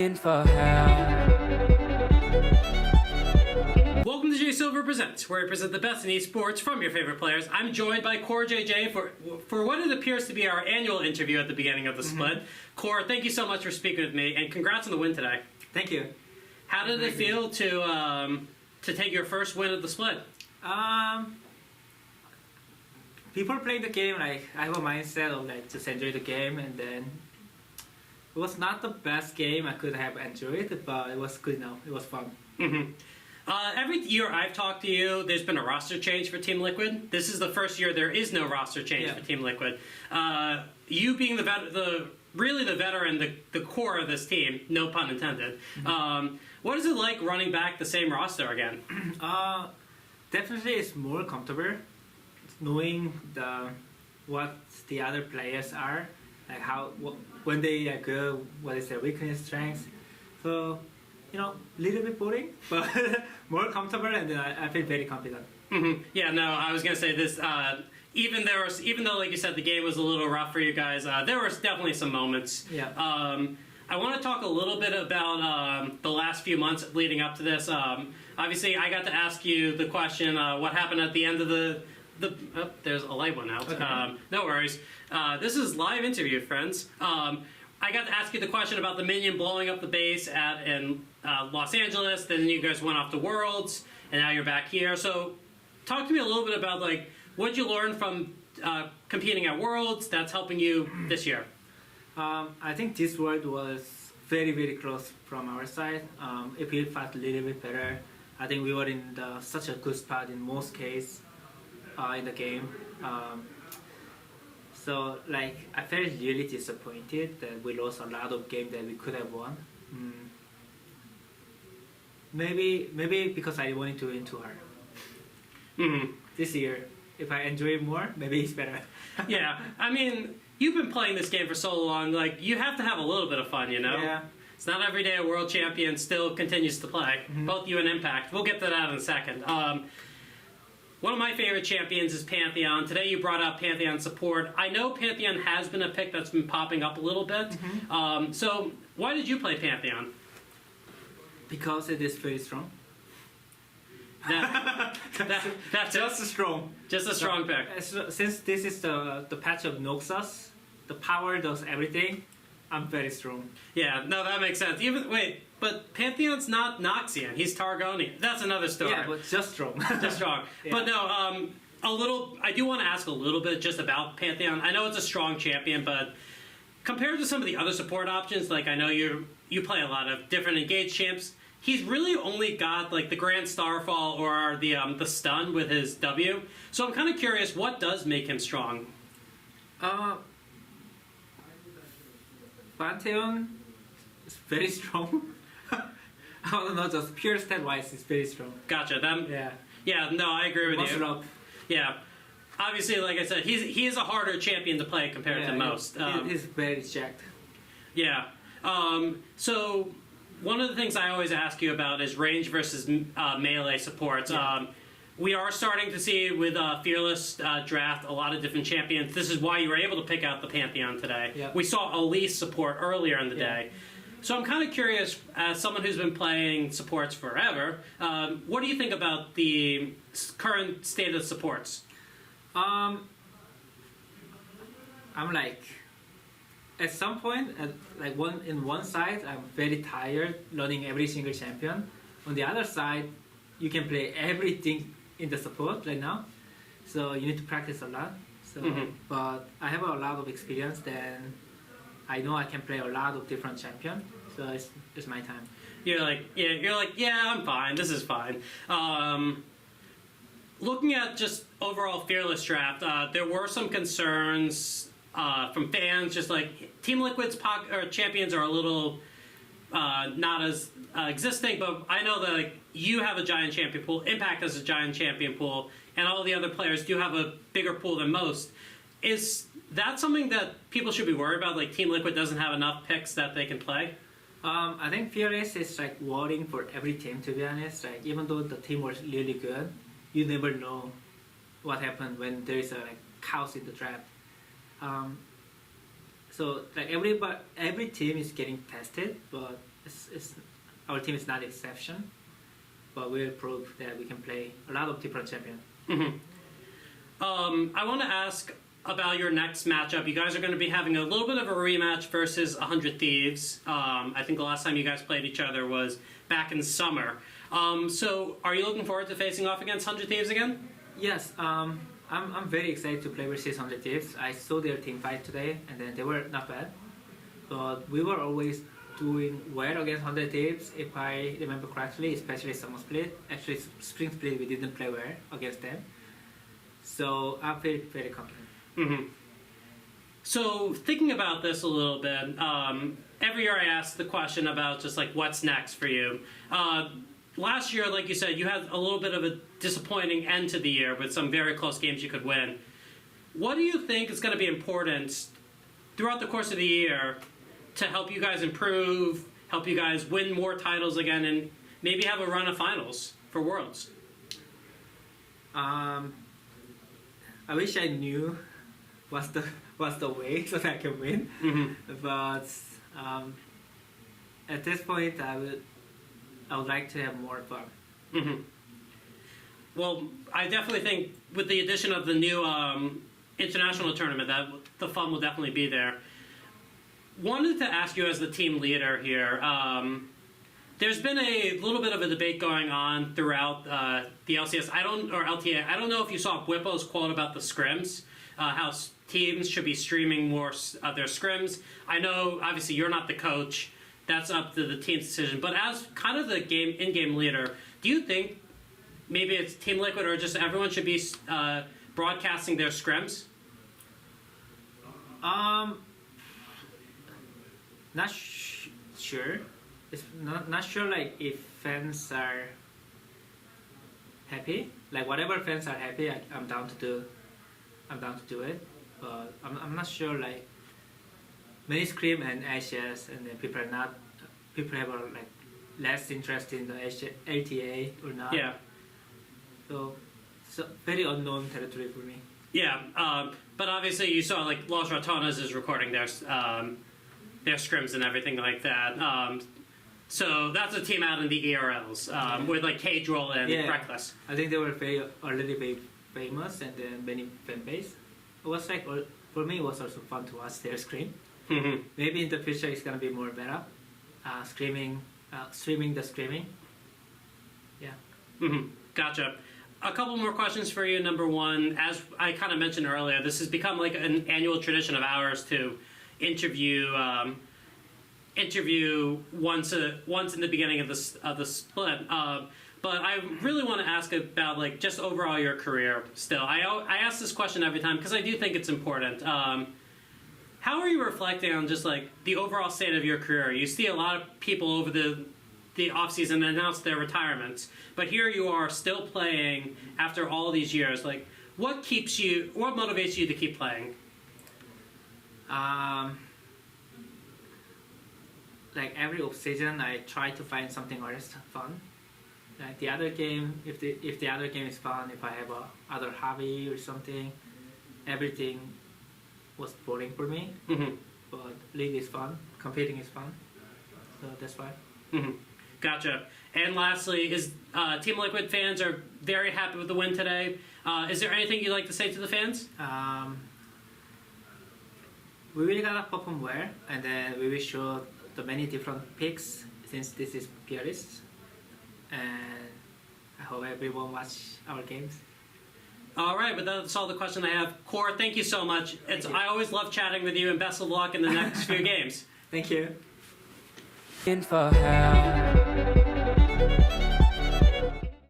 For help. Welcome to J Silver Presents, where we present the best in esports from your favorite players. I'm joined by CoreJJ for what it appears to be our annual interview at the beginning of the split. Core, thank you so much for speaking with me, and congrats on the win today. Thank you. How did it feel to take your first win of the split? Before playing the game, I have a mindset of just enjoy the game, and then it was not the best game I could have enjoyed, but it was good now. It was fun. Every year I've talked to you, there's been a roster change for Team Liquid. This is the first year there is no roster change for Team Liquid. You being really the veteran, the core of this team, no pun intended. What is it like running back the same roster again? Definitely it's more comfortable knowing what the other players are, like when they are good, what is their weakness, strengths. So, little bit boring, but more comfortable, and I feel very confident. Yeah, no, I was gonna say this. Even though, like you said, the game was a little rough for you guys, there was definitely some moments. Yeah. I want to talk a little bit about the last few months leading up to this. Obviously, I got to ask you the question, what happened at the end of there's a light one out. Okay. No worries. This is live interview, friends. I got to ask you the question about the minion blowing up the base in Los Angeles. Then you guys went off to Worlds, and now you're back here. So, talk to me a little bit about what you learned from competing at Worlds that's helping you this year. I think this world was very, very close from our side. If we fought a little bit better, I think we were in such a good spot in most cases in the game. So I felt really disappointed that we lost a lot of games that we could have won. Maybe because I wanted to win too hard. This year, if I enjoy it more, maybe it's better. Yeah, I mean, you've been playing this game for so long, you have to have a little bit of fun, Yeah. It's not every day a world champion still continues to play. Both you and Impact. We'll get to that in a second. One of my favorite champions is Pantheon. Today you brought up Pantheon support. I know Pantheon has been a pick that's been popping up a little bit. So why did you play Pantheon? Because it is very strong. That's Just strong. Just a strong pick. Since this is the patch of Noxus, the power does everything. I'm very strong. Yeah, no, that makes sense. But Pantheon's not Noxian. He's Targonian. That's another story. Yeah, but just strong. Just strong. Yeah. But no, I do want to ask a little bit just about Pantheon. I know it's a strong champion, but compared to some of the other support options, I know you play a lot of different engaged champs. He's really only got the Grand Starfall or the stun with his W. So I'm kind of curious, what does make him strong? Pantheon is very strong. I don't know, just pure stat wise, it's very strong. Gotcha. Yeah. Yeah, no, I agree with Muscle you. up. Yeah. Obviously, like I said, he is a harder champion to play compared to most. He's very jacked. Yeah. So one of the things I always ask you about is range versus melee supports. Yeah. We are starting to see with Fearless draft a lot of different champions. This is why you were able to pick out the Pantheon today. Yeah. We saw Elise support earlier in the day. So I'm kind of curious, as someone who's been playing supports forever, what do you think about the current state of supports? I'm at some point, in one side, I'm very tired learning every single champion. On the other side, you can play everything in the support right now, so you need to practice a lot. So, but I have a lot of experience, then I know I can play a lot of different champions. So it's my time. You're I'm fine. This is fine. Looking at just overall Fearless draft, there were some concerns from fans, just Team Liquid's champions are a little not as existing, but I know that you have a giant champion pool, Impact has a giant champion pool, and all the other players do have a bigger pool than most. Is that something that people should be worried about? Team Liquid doesn't have enough picks that they can play? I think Fearless is worrying for every team, to be honest. Even though the team was really good, you never know what happened when there is a chaos in the draft. So every team is getting tested, but our team is not exception, but we'll prove that we can play a lot of different champions. I want to ask about your next matchup. You guys are going to be having a little bit of a rematch versus 100 Thieves. I think the last time you guys played each other was back in summer. So are you looking forward to facing off against 100 Thieves again? Yes, I'm very excited to play versus 100 Thieves. I saw their team fight today, and then they were not bad. But we were always doing well against 100 Thieves, if I remember correctly, especially Summer Split. Actually, Spring Split, we didn't play well against them. So I feel very confident. So thinking about this a little bit, every year I ask the question about just like what's next for you. Last year, like you said, you had a little bit of a disappointing end to the year with some very close games you could win. What do you think is going to be important throughout the course of the year to help you guys improve, help you guys win more titles again, and maybe have a run of finals for Worlds? I wish I knew what's the way so that I can win. But at this point, I would like to have more fun. Well, I definitely think with the addition of the new international tournament, that the fun will definitely be there. Wanted to ask you as the team leader here. There's been a little bit of a debate going on throughout the LCS. Or LTA. I don't know if you saw Whipple's quote about the Scrims, how teams should be streaming more of their Scrims. I know, obviously, you're not the coach. That's up to the team's decision. But as kind of the in-game leader, do you think maybe it's Team Liquid or just everyone should be broadcasting their Scrims? Not sure. It's not sure. Like if fans are happy, like whatever fans are happy, I'm down to do. I'm down to do it. But I'm not sure. Like many Scrim and Ashes, and then people have like less interest in the LTA or not. Yeah. So very unknown territory for me. Yeah, but obviously you saw like Los Ratones is recording their Scrims and everything like that. So that's a team out in the ERLs with like Cadril and Reckless. I think they were already very famous and then many fan base. It was like for me it was also fun to watch their Scrim. Maybe in the future it's gonna be more better. Streaming the screaming. Yeah. Gotcha. A couple more questions for you. Number one, as I kind of mentioned earlier, this has become like an annual tradition of ours to interview once in the beginning of the split. But I really want to ask about like just overall your career. Still, I ask this question every time because I do think it's important. How are you reflecting on just like the overall state of your career? You see a lot of people over the offseason announce their retirements, but here you are still playing after all these years. Like, what motivates you to keep playing? Like every off-season, I try to find something else fun. Like the other game, if the other game is fun, if I have other hobby or something, everything was boring for me. But league is fun, competing is fun, so that's why. Gotcha. And lastly, is Team Liquid fans are very happy with the win today. Is there anything you'd like to say to the fans? We really gotta perform well, and then we will show the many different picks since this is peerless. And I hope everyone watch our games. All right, but that's all the question I have. Core, thank you so much. I always love chatting with you, and best of luck in the next few games. Thank you. In for help.